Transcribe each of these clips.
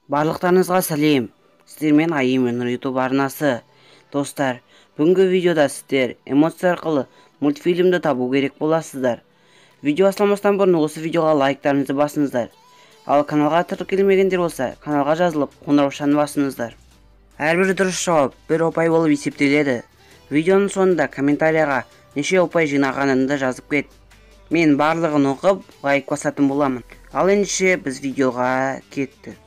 Барлықтарыңызға сәлем. Сіздермен Айымен YouTube арнасы. Достар, бүгінгі видеода сіздер эмоция арқылы мультфильмді табу керек боласыздар. Видео бастамастан бұрын осы видеоға лайктарыңызды басыңыздар. Ал каналға тіркелмегендер болса, каналға жазылып, қоңыраушаны басыңыздар. Әрбір дұрыс жауап бір ұпай болып есептеледі. Видеоның соңында комментарияға неше ұпай жинағаныңды жазып кет. Мен барлығын оқып, лайк басатын боламын. Ал ендеше біз видеоға кеттік.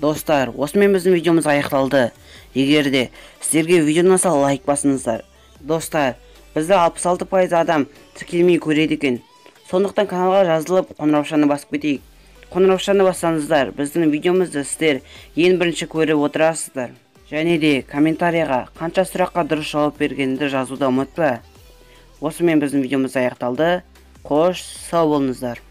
Достар, осымен біздің видеомыз аяқталды. Егер де сіздерге видео ұнаса лайк басыңыздар. Достар, бізді 66% адам тіркелмей көреді екен. Сондықтан каналға жазылып, қоңыраушаны басып кетейік. Қоңыраушаны бассаңыздар, біздің видеомызды сіздер ең бірінші көріп отырасыздар. Және де комментарияға қанша сұраққа дұрыс жауап бергенді жазуды ұмытпа. Осымен біздің видеомыз аяқталды. Қош, сау болыңыздар.